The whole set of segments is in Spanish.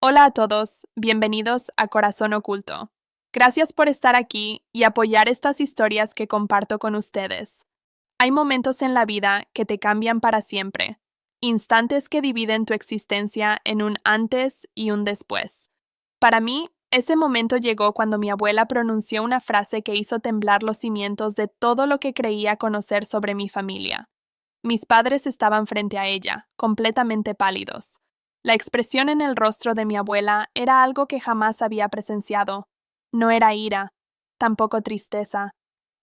Hola a todos, bienvenidos a Corazón Oculto. Gracias por estar aquí y apoyar estas historias que comparto con ustedes. Hay momentos en la vida que te cambian para siempre, instantes que dividen tu existencia en un antes y un después. Para mí, ese momento llegó cuando mi abuela pronunció una frase que hizo temblar los cimientos de todo lo que creía conocer sobre mi familia. Mis padres estaban frente a ella, completamente pálidos. La expresión en el rostro de mi abuela era algo que jamás había presenciado. No era ira, tampoco tristeza.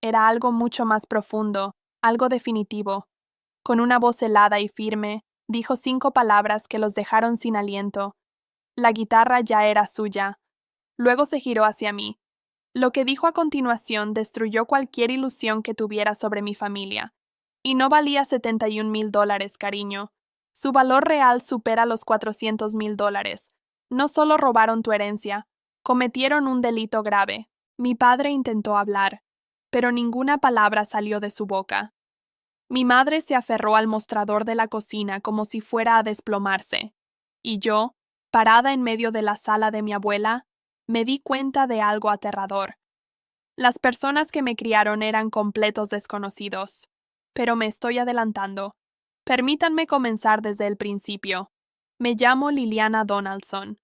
Era algo mucho más profundo, algo definitivo. Con una voz helada y firme, dijo 5 palabras que los dejaron sin aliento. La guitarra ya era suya. Luego se giró hacia mí. Lo que dijo a continuación destruyó cualquier ilusión que tuviera sobre mi familia. Y no valía $71,000, cariño. Su valor real supera los $400,000. No solo robaron tu herencia, cometieron un delito grave. Mi padre intentó hablar, pero ninguna palabra salió de su boca. Mi madre se aferró al mostrador de la cocina como si fuera a desplomarse. Y yo, parada en medio de la sala de mi abuela, me di cuenta de algo aterrador. Las personas que me criaron eran completos desconocidos. Pero me estoy adelantando. Permítanme comenzar desde el principio. Me llamo Liliana Donaldson.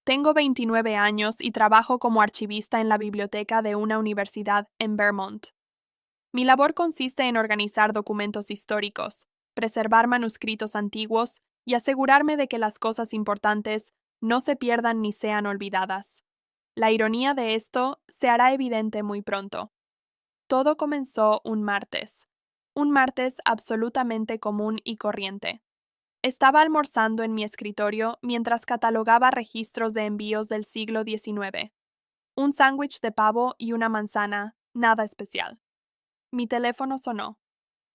Tengo 29 años y trabajo como archivista en la biblioteca de una universidad en Vermont. Mi labor consiste en organizar documentos históricos, preservar manuscritos antiguos y asegurarme de que las cosas importantes no se pierdan ni sean olvidadas. La ironía de esto se hará evidente muy pronto. Todo comenzó un martes absolutamente común y corriente. Estaba almorzando en mi escritorio mientras catalogaba registros de envíos del siglo XIX. Un sándwich de pavo y una manzana, nada especial. Mi teléfono sonó.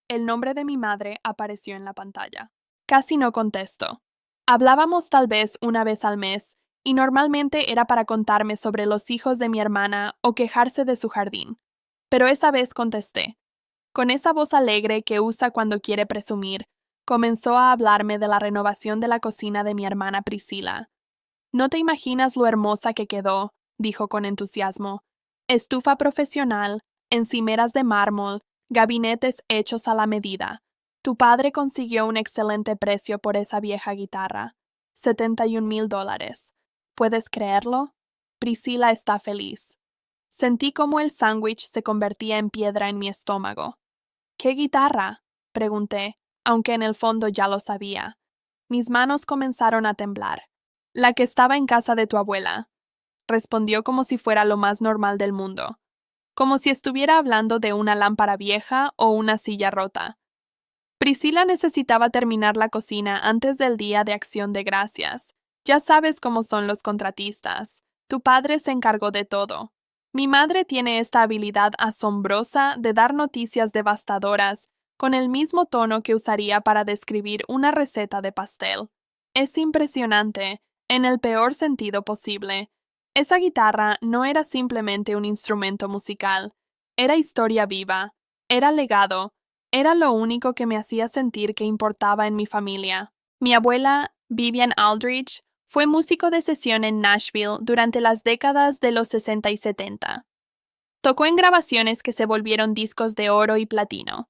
El nombre de mi madre apareció en la pantalla. Casi no contesto. Hablábamos tal vez una vez al mes, y normalmente era para contarme sobre los hijos de mi hermana o quejarse de su jardín. Pero esa vez contesté. Con esa voz alegre que usa cuando quiere presumir, comenzó a hablarme de la renovación de la cocina de mi hermana Priscila. No te imaginas lo hermosa que quedó, dijo con entusiasmo. Estufa profesional, encimeras de mármol, gabinetes hechos a la medida. Tu padre consiguió un excelente precio por esa vieja guitarra. $71,000. ¿Puedes creerlo? Priscila está feliz. Sentí como el sándwich se convertía en piedra en mi estómago. ¿Qué guitarra?, pregunté, aunque en el fondo ya lo sabía. Mis manos comenzaron a temblar. La que estaba en casa de tu abuela, respondió como si fuera lo más normal del mundo, como si estuviera hablando de una lámpara vieja o una silla rota. Priscila necesitaba terminar la cocina antes del Día de Acción de Gracias. Ya sabes cómo son los contratistas. Tu padre se encargó de todo. Mi madre tiene esta habilidad asombrosa de dar noticias devastadoras con el mismo tono que usaría para describir una receta de pastel. Es impresionante, en el peor sentido posible. Esa guitarra no era simplemente un instrumento musical, era historia viva, era legado, era lo único que me hacía sentir que importaba en mi familia. Mi abuela, Vivian Aldrich, fue músico de sesión en Nashville durante las décadas de los 60 y 70. Tocó en grabaciones que se volvieron discos de oro y platino.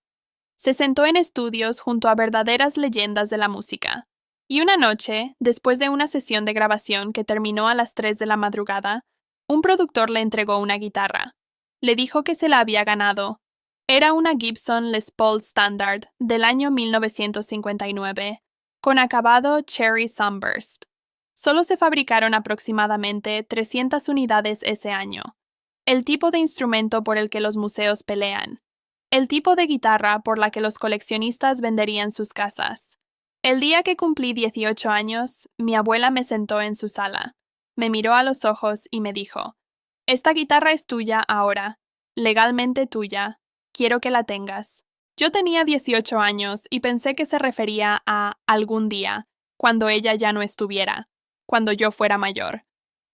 Se sentó en estudios junto a verdaderas leyendas de la música. Y una noche, después de una sesión de grabación que terminó a las 3 de la madrugada, un productor le entregó una guitarra. Le dijo que se la había ganado. Era una Gibson Les Paul Standard del año 1959, con acabado Cherry Sunburst. Solo se fabricaron aproximadamente 300 unidades ese año. El tipo de instrumento por el que los museos pelean. El tipo de guitarra por la que los coleccionistas venderían sus casas. El día que cumplí 18 años, mi abuela me sentó en su sala. Me miró a los ojos y me dijo, «Esta guitarra es tuya ahora, legalmente tuya. Quiero que la tengas». Yo tenía 18 años y pensé que se refería a algún día, cuando ella ya no estuviera, cuando yo fuera mayor.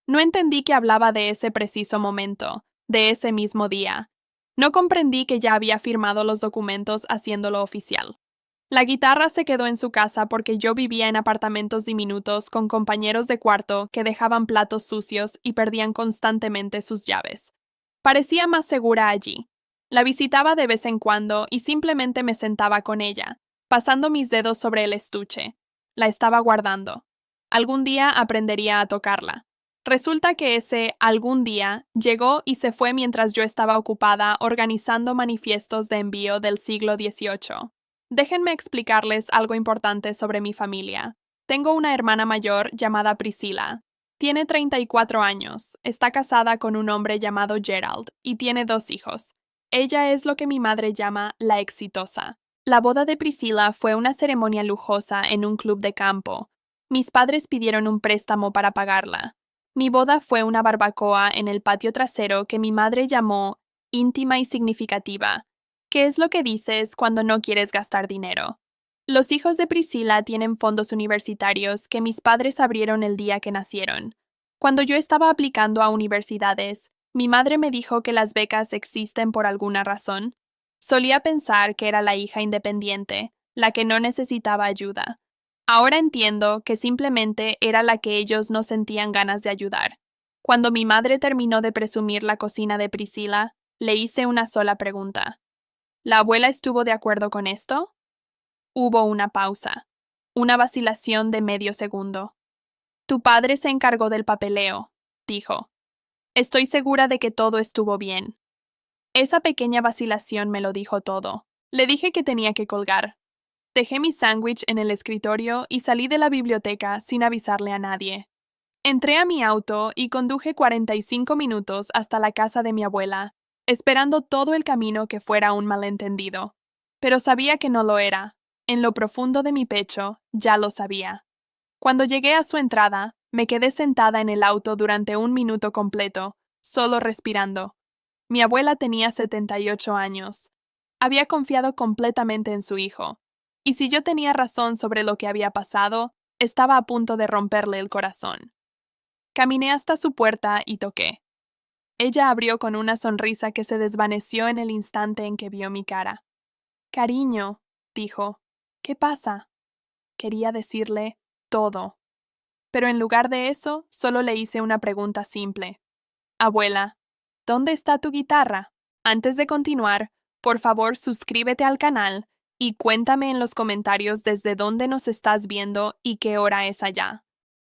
No entendí que hablaba de ese preciso momento, de ese mismo día. No comprendí que ya había firmado los documentos haciéndolo oficial. La guitarra se quedó en su casa porque yo vivía en apartamentos diminutos con compañeros de cuarto que dejaban platos sucios y perdían constantemente sus llaves. Parecía más segura allí. La visitaba de vez en cuando y simplemente me sentaba con ella, pasando mis dedos sobre el estuche. La estaba guardando. Algún día aprendería a tocarla. Resulta que ese algún día llegó y se fue mientras yo estaba ocupada organizando manifiestos de envío del siglo XVIII. Déjenme explicarles algo importante sobre mi familia. Tengo una hermana mayor llamada Priscilla. Tiene 34 años, está casada con un hombre llamado Gerald y tiene 2 hijos. Ella es lo que mi madre llama la exitosa. La boda de Priscilla fue una ceremonia lujosa en un club de campo. Mis padres pidieron un préstamo para pagarla. Mi boda fue una barbacoa en el patio trasero que mi madre llamó íntima y significativa. ¿Qué es lo que dices cuando no quieres gastar dinero? Los hijos de Priscilla tienen fondos universitarios que mis padres abrieron el día que nacieron. Cuando yo estaba aplicando a universidades, mi madre me dijo que las becas existen por alguna razón. Solía pensar que era la hija independiente, la que no necesitaba ayuda. Ahora entiendo que simplemente era la que ellos no sentían ganas de ayudar. Cuando mi madre terminó de presumir la cocina de Priscilla, le hice una sola pregunta. ¿La abuela estuvo de acuerdo con esto? Hubo una pausa, una vacilación de medio segundo. Tu padre se encargó del papeleo, dijo. Estoy segura de que todo estuvo bien. Esa pequeña vacilación me lo dijo todo. Le dije que tenía que colgar. Dejé mi sándwich en el escritorio y salí de la biblioteca sin avisarle a nadie. Entré a mi auto y conduje 45 minutos hasta la casa de mi abuela, esperando todo el camino que fuera un malentendido. Pero sabía que no lo era. En lo profundo de mi pecho, ya lo sabía. Cuando llegué a su entrada, me quedé sentada en el auto durante 1 minuto completo, solo respirando. Mi abuela tenía 78 años. Había confiado completamente en su hijo. Y si yo tenía razón sobre lo que había pasado, estaba a punto de romperle el corazón. Caminé hasta su puerta y toqué. Ella abrió con una sonrisa que se desvaneció en el instante en que vio mi cara. Cariño, dijo, ¿qué pasa? Quería decirle todo. Pero en lugar de eso, solo le hice una pregunta simple. Abuela, ¿dónde está tu guitarra? Antes de continuar, por favor suscríbete al canal y cuéntame en los comentarios desde dónde nos estás viendo y qué hora es allá.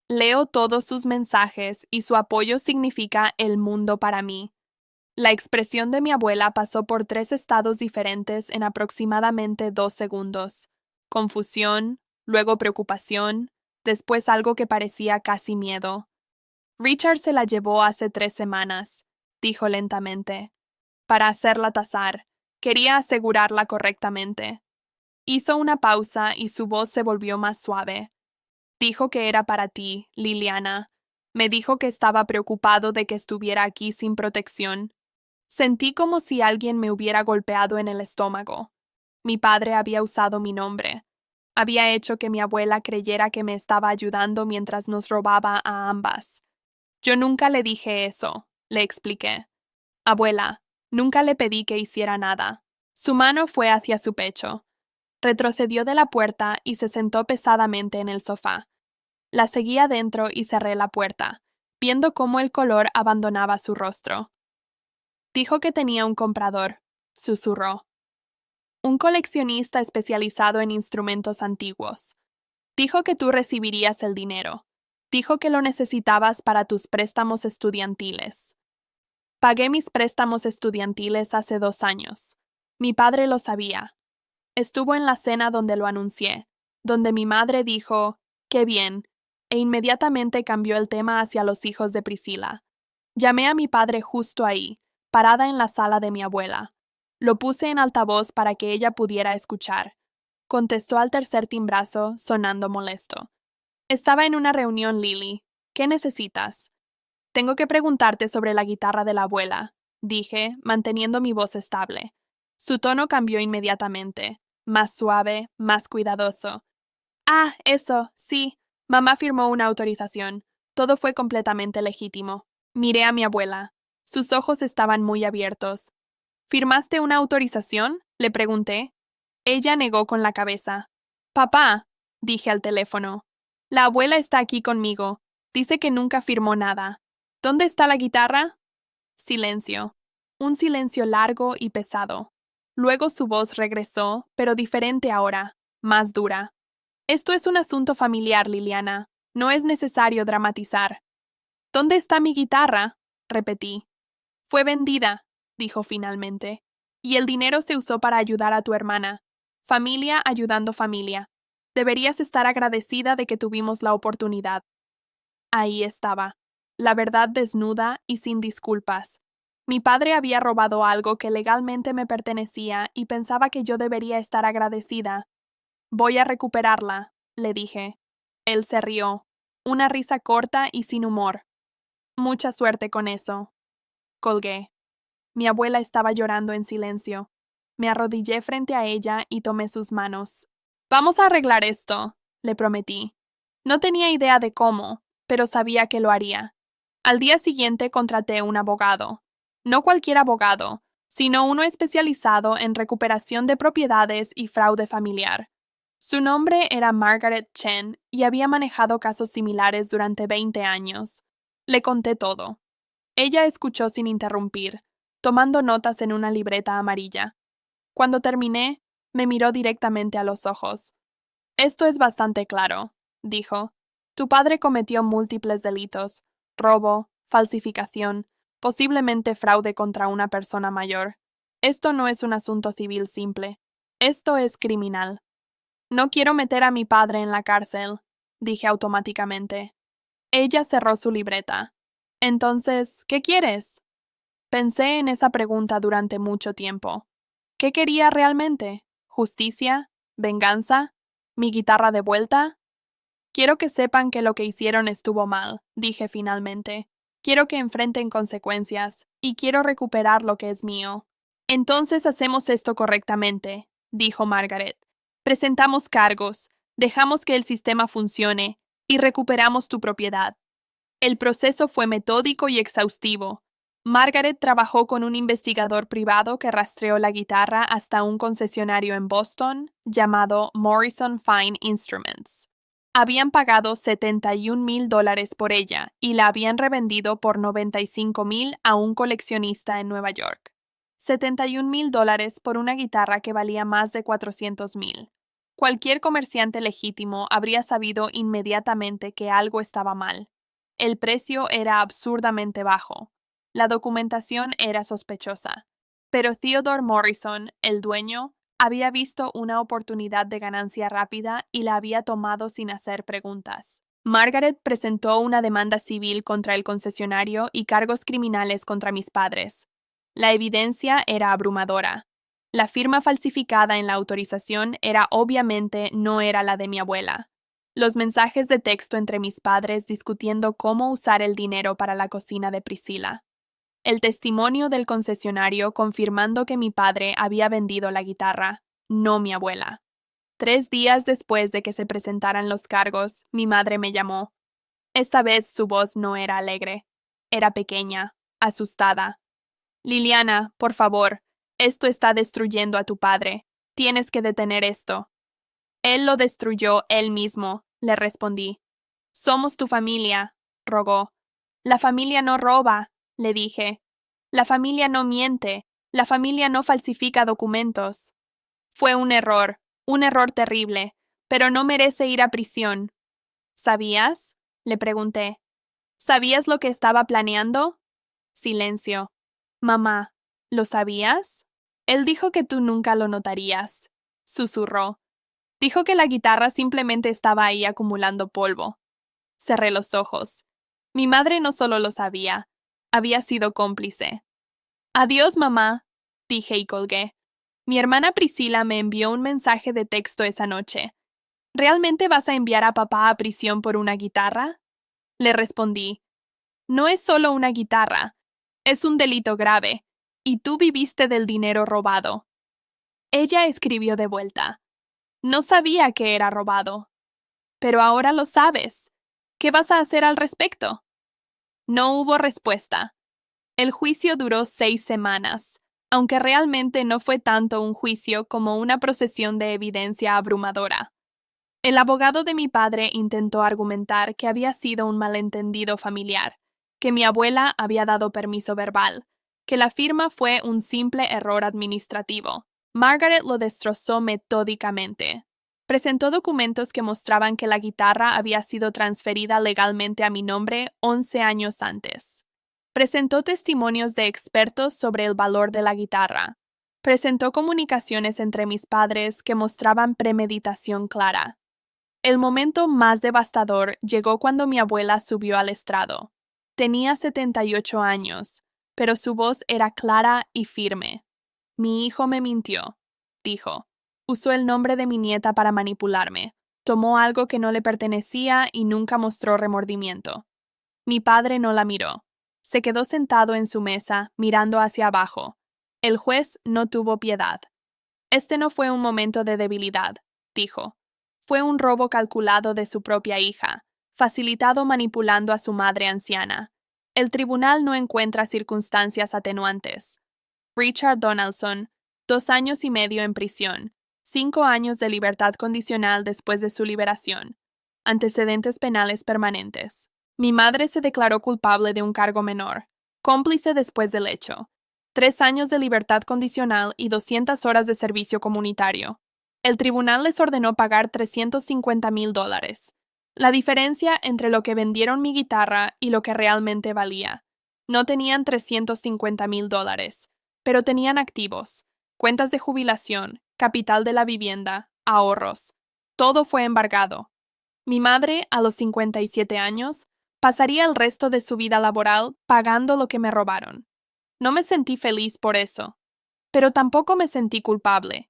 Leo todos sus mensajes y su apoyo significa el mundo para mí. La expresión de mi abuela pasó por 3 estados diferentes en aproximadamente 2 segundos. Confusión, luego preocupación, después algo que parecía casi miedo. Richard se la llevó hace 3 semanas, dijo lentamente. Para hacerla tasar, quería asegurarla correctamente. Hizo una pausa y su voz se volvió más suave. Dijo que era para ti, Liliana. Me dijo que estaba preocupado de que estuviera aquí sin protección. Sentí como si alguien me hubiera golpeado en el estómago. Mi padre había usado mi nombre. Había hecho que mi abuela creyera que me estaba ayudando mientras nos robaba a ambas. Yo nunca le dije eso, le expliqué. Abuela, nunca le pedí que hiciera nada. Su mano fue hacia su pecho. Retrocedió de la puerta y se sentó pesadamente en el sofá. La seguí adentro y cerré la puerta, viendo cómo el color abandonaba su rostro. Dijo que tenía un comprador, susurró. Un coleccionista especializado en instrumentos antiguos. Dijo que tú recibirías el dinero. Dijo que lo necesitabas para tus préstamos estudiantiles. Pagué mis préstamos estudiantiles hace 2 años. Mi padre lo sabía. Estuvo en la cena donde lo anuncié, donde mi madre dijo, «Qué bien», e inmediatamente cambió el tema hacia los hijos de Priscilla. Llamé a mi padre justo ahí, parada en la sala de mi abuela. Lo puse en altavoz para que ella pudiera escuchar. Contestó al tercer timbrazo, sonando molesto. Estaba en una reunión, Lily. ¿Qué necesitas? Tengo que preguntarte sobre la guitarra de la abuela, dije, manteniendo mi voz estable. Su tono cambió inmediatamente, más suave, más cuidadoso. Ah, eso, sí. Mamá firmó una autorización. Todo fue completamente legítimo. Miré a mi abuela. Sus ojos estaban muy abiertos. ¿Firmaste una autorización?, le pregunté. Ella negó con la cabeza. Papá, dije al teléfono. La abuela está aquí conmigo. Dice que nunca firmó nada. ¿Dónde está la guitarra? Silencio. Un silencio largo y pesado. Luego su voz regresó, pero diferente ahora, más dura. Esto es un asunto familiar, Liliana. No es necesario dramatizar. ¿Dónde está mi guitarra? Repetí. Fue vendida, dijo finalmente. Y el dinero se usó para ayudar a tu hermana. Familia ayudando familia. Deberías estar agradecida de que tuvimos la oportunidad. Ahí estaba, la verdad desnuda y sin disculpas. Mi padre había robado algo que legalmente me pertenecía y pensaba que yo debería estar agradecida. Voy a recuperarla, le dije. Él se rió, una risa corta y sin humor. Mucha suerte con eso. Colgué. Mi abuela estaba llorando en silencio. Me arrodillé frente a ella y tomé sus manos. Vamos a arreglar esto, le prometí. No tenía idea de cómo, pero sabía que lo haría. Al día siguiente contraté un abogado. No cualquier abogado, sino uno especializado en recuperación de propiedades y fraude familiar. Su nombre era Margaret Chen y había manejado casos similares durante 20 años. Le conté todo. Ella escuchó sin interrumpir, tomando notas en una libreta amarilla. Cuando terminé, me miró directamente a los ojos. Esto es bastante claro, dijo. Tu padre cometió múltiples delitos: robo, falsificación, posiblemente fraude contra una persona mayor. Esto no es un asunto civil simple. Esto es criminal. No quiero meter a mi padre en la cárcel, dije automáticamente. Ella cerró su libreta. Entonces, ¿qué quieres? Pensé en esa pregunta durante mucho tiempo. ¿Qué quería realmente? ¿Justicia? ¿Venganza? ¿Mi guitarra de vuelta? Quiero que sepan que lo que hicieron estuvo mal, dije finalmente. Quiero que enfrenten consecuencias, y quiero recuperar lo que es mío. Entonces hacemos esto correctamente, dijo Margaret. Presentamos cargos, dejamos que el sistema funcione, y recuperamos tu propiedad. El proceso fue metódico y exhaustivo. Margaret trabajó con un investigador privado que rastreó la guitarra hasta un concesionario en Boston llamado Morrison Fine Instruments. Habían pagado $71,000 por ella y la habían revendido por $95,000 a un coleccionista en Nueva York. $71,000 por una guitarra que valía más de $400,000. Cualquier comerciante legítimo habría sabido inmediatamente que algo estaba mal. El precio era absurdamente bajo. La documentación era sospechosa. Pero Theodore Morrison, el dueño, había visto una oportunidad de ganancia rápida y la había tomado sin hacer preguntas. Margaret presentó una demanda civil contra el concesionario y cargos criminales contra mis padres. La evidencia era abrumadora. La firma falsificada en la autorización obviamente no era la de mi abuela. Los mensajes de texto entre mis padres discutiendo cómo usar el dinero para la cocina de Priscilla. El testimonio del concesionario confirmando que mi padre había vendido la guitarra, no mi abuela. 3 días después de que se presentaran los cargos, mi madre me llamó. Esta vez su voz no era alegre. Era pequeña, asustada. Liliana, por favor, esto está destruyendo a tu padre. Tienes que detener esto. Él lo destruyó él mismo, le respondí. Somos tu familia, rogó. La familia no roba, le dije. La familia no miente, la familia no falsifica documentos. Fue un error terrible, pero no merece ir a prisión. ¿Sabías? Le pregunté. ¿Sabías lo que estaba planeando? Silencio. Mamá, ¿lo sabías? Él dijo que tú nunca lo notarías, susurró. Dijo que la guitarra simplemente estaba ahí acumulando polvo. Cerré los ojos. Mi madre no solo lo sabía, había sido cómplice. Adiós, mamá, dije y colgué. Mi hermana Priscilla me envió un mensaje de texto esa noche. ¿Realmente vas a enviar a papá a prisión por una guitarra? Le respondí. No es solo una guitarra, es un delito grave, y tú viviste del dinero robado. Ella escribió de vuelta. No sabía que era robado. Pero ahora lo sabes. ¿Qué vas a hacer al respecto? No hubo respuesta. El juicio duró 6 semanas, aunque realmente no fue tanto un juicio como una procesión de evidencia abrumadora. El abogado de mi padre intentó argumentar que había sido un malentendido familiar, que mi abuela había dado permiso verbal, que la firma fue un simple error administrativo. Margaret lo destrozó metódicamente. Presentó documentos que mostraban que la guitarra había sido transferida legalmente a mi nombre 11 años antes. Presentó testimonios de expertos sobre el valor de la guitarra. Presentó comunicaciones entre mis padres que mostraban premeditación clara. El momento más devastador llegó cuando mi abuela subió al estrado. Tenía 78 años, pero su voz era clara y firme. Mi hijo me mintió, dijo. Usó el nombre de mi nieta para manipularme. Tomó algo que no le pertenecía y nunca mostró remordimiento. Mi padre no la miró. Se quedó sentado en su mesa, mirando hacia abajo. El juez no tuvo piedad. Este no fue un momento de debilidad, dijo. Fue un robo calculado de su propia hija, facilitado manipulando a su madre anciana. El tribunal no encuentra circunstancias atenuantes. Richard Donaldson, 2 años y medio en prisión, 5 años de libertad condicional después de su liberación. Antecedentes penales permanentes. Mi madre se declaró culpable de un cargo menor, cómplice después del hecho. 3 años de libertad condicional y 200 horas de servicio comunitario. El tribunal les ordenó pagar $350,000. La diferencia entre lo que vendieron mi guitarra y lo que realmente valía. No tenían $350,000, pero tenían activos, cuentas de jubilación, capital de la vivienda, ahorros. Todo fue embargado. Mi madre, a los 57 años, pasaría el resto de su vida laboral pagando lo que me robaron. No me sentí feliz por eso, pero tampoco me sentí culpable.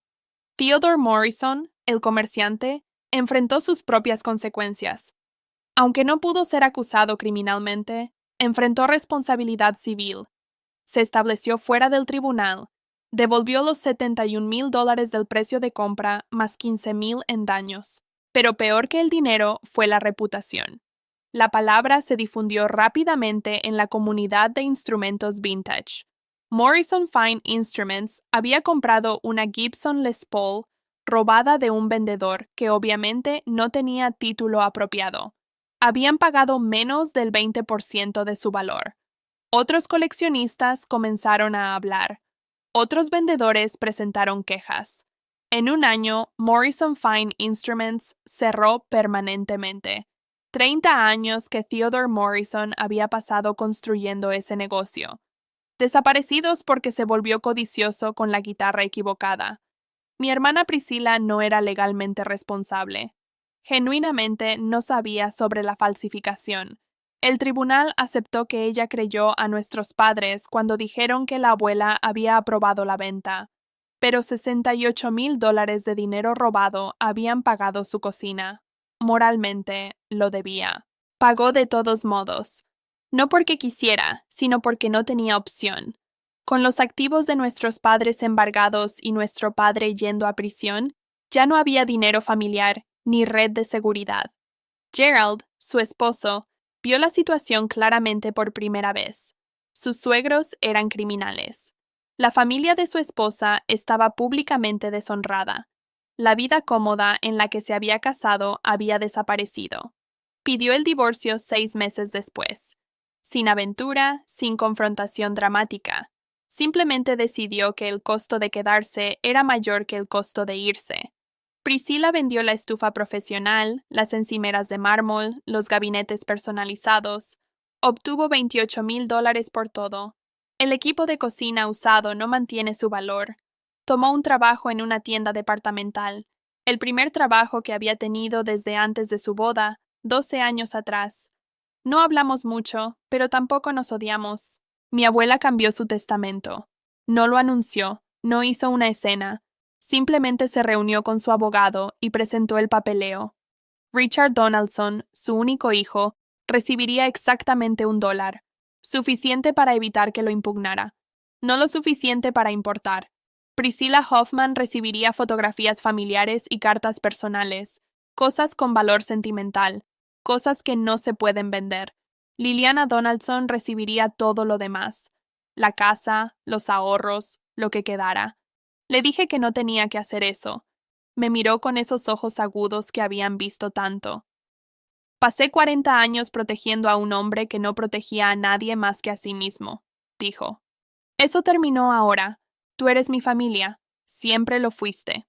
Theodore Morrison, el comerciante, enfrentó sus propias consecuencias. Aunque no pudo ser acusado criminalmente, enfrentó responsabilidad civil. Se estableció fuera del tribunal, devolvió los $71,000 del precio de compra más $15,000 en daños. Pero peor que el dinero fue la reputación. La palabra se difundió rápidamente en la comunidad de instrumentos vintage. Morrison Fine Instruments había comprado una Gibson Les Paul robada de un vendedor que obviamente no tenía título apropiado. Habían pagado menos del 20% de su valor. Otros coleccionistas comenzaron a hablar. Otros vendedores presentaron quejas. En un año, Morrison Fine Instruments cerró permanentemente. 30 años que Theodore Morrison había pasado construyendo ese negocio. Desaparecidos porque se volvió codicioso con la guitarra equivocada. Mi hermana Priscilla no era legalmente responsable. Genuinamente no sabía sobre la falsificación. El tribunal aceptó que ella creyó a nuestros padres cuando dijeron que la abuela había aprobado la venta, pero $68,000 de dinero robado habían pagado su cocina. Moralmente, lo debía. Pagó de todos modos. No porque quisiera, sino porque no tenía opción. Con los activos de nuestros padres embargados y nuestro padre yendo a prisión, ya no había dinero familiar ni red de seguridad. Gerald, su esposo, vio la situación claramente por primera vez. Sus suegros eran criminales. La familia de su esposa estaba públicamente deshonrada. La vida cómoda en la que se había casado había desaparecido. Pidió el divorcio 6 meses después. Sin aventura, sin confrontación dramática. Simplemente decidió que el costo de quedarse era mayor que el costo de irse. Priscilla vendió la estufa profesional, las encimeras de mármol, los gabinetes personalizados. Obtuvo $28,000 por todo. El equipo de cocina usado no mantiene su valor. Tomó un trabajo en una tienda departamental, el primer trabajo que había tenido desde antes de su boda, 12 años atrás. No hablamos mucho, pero tampoco nos odiamos. Mi abuela cambió su testamento. No lo anunció, no hizo una escena. Simplemente se reunió con su abogado y presentó el papeleo. Richard Donaldson, su único hijo, recibiría exactamente $1, suficiente para evitar que lo impugnara. No lo suficiente para importar. Priscilla Hoffman recibiría fotografías familiares y cartas personales, cosas con valor sentimental, cosas que no se pueden vender. Liliana Donaldson recibiría todo lo demás: la casa, los ahorros, lo que quedara. Le dije que no tenía que hacer eso. Me miró con esos ojos agudos que habían visto tanto. Pasé 40 años protegiendo a un hombre que no protegía a nadie más que a sí mismo, dijo. Eso terminó ahora. Tú eres mi familia. Siempre lo fuiste.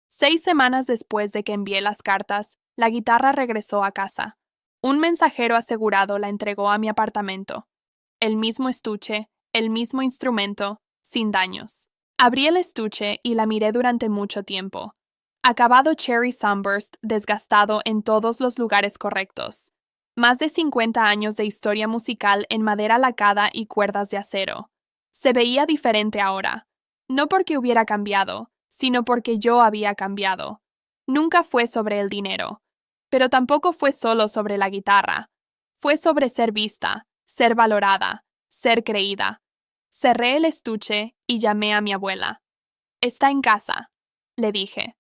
6 semanas después de que envié las cartas, la guitarra regresó a casa. Un mensajero asegurado la entregó a mi apartamento. El mismo estuche, el mismo instrumento, sin daños. Abrí el estuche y la miré durante mucho tiempo. Acabado Cherry Sunburst, desgastado en todos los lugares correctos. Más de 50 años de historia musical en madera lacada y cuerdas de acero. Se veía diferente ahora. No porque hubiera cambiado, sino porque yo había cambiado. Nunca fue sobre el dinero. Pero tampoco fue solo sobre la guitarra. Fue sobre ser vista, ser valorada, ser creída. Cerré el estuche y llamé a mi abuela. «Está en casa», le dije.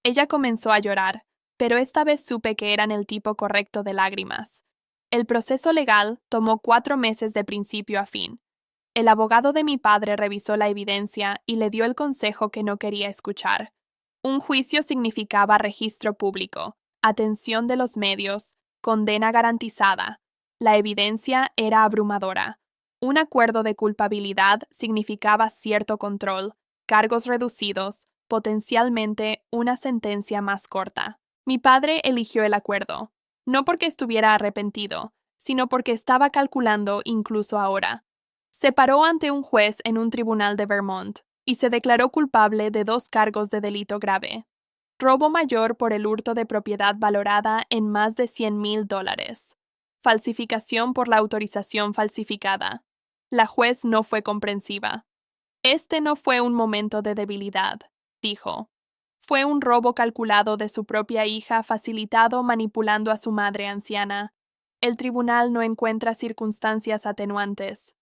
Ella comenzó a llorar, pero esta vez supe que eran el tipo correcto de lágrimas. El proceso legal tomó 4 meses de principio a fin. El abogado de mi padre revisó la evidencia y le dio el consejo que no quería escuchar. Un juicio significaba registro público, atención de los medios, condena garantizada. La evidencia era abrumadora. Un acuerdo de culpabilidad significaba cierto control, cargos reducidos, potencialmente una sentencia más corta. Mi padre eligió el acuerdo, no porque estuviera arrepentido, sino porque estaba calculando incluso ahora. Se paró ante un juez en un tribunal de Vermont y se declaró culpable de 2 cargos de delito grave. Robo mayor por el hurto de propiedad valorada en más de $100,000. Falsificación por la autorización falsificada. La juez no fue comprensiva. Este no fue un momento de debilidad, dijo. Fue un robo calculado de su propia hija facilitado manipulando a su madre anciana. El tribunal no encuentra circunstancias atenuantes.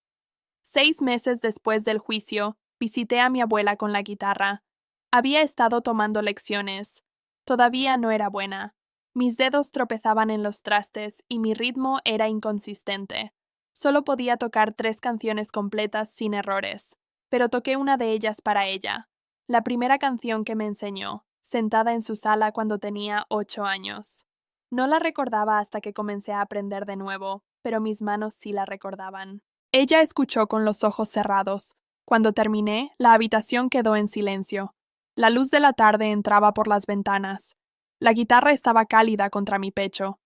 6 meses después del juicio, visité a mi abuela con la guitarra. Había estado tomando lecciones. Todavía no era buena. Mis dedos tropezaban en los trastes y mi ritmo era inconsistente. Solo podía tocar 3 canciones completas sin errores, pero toqué una de ellas para ella. La primera canción que me enseñó, sentada en su sala cuando tenía 8 años. No la recordaba hasta que comencé a aprender de nuevo, pero mis manos sí la recordaban. Ella escuchó con los ojos cerrados. Cuando terminé, la habitación quedó en silencio. La luz de la tarde entraba por las ventanas. La guitarra estaba cálida contra mi pecho.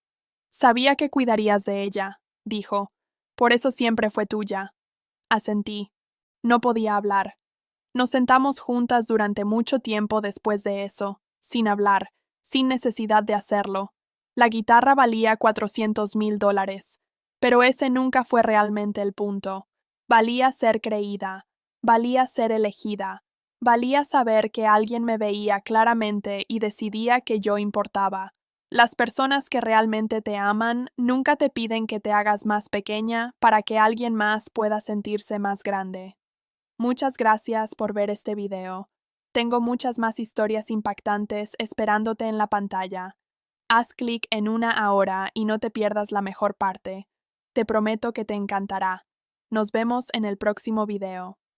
Sabía que cuidarías de ella, dijo. Por eso siempre fue tuya. Asentí. No podía hablar. Nos sentamos juntas durante mucho tiempo después de eso, sin hablar, sin necesidad de hacerlo. La guitarra valía $400,000, pero ese nunca fue realmente el punto. Valía ser creída, valía ser elegida, valía saber que alguien me veía claramente y decidía que yo importaba. Las personas que realmente te aman nunca te piden que te hagas más pequeña para que alguien más pueda sentirse más grande. Muchas gracias por ver este video. Tengo muchas más historias impactantes esperándote en la pantalla. Haz clic en una ahora y no te pierdas la mejor parte. Te prometo que te encantará. Nos vemos en el próximo video.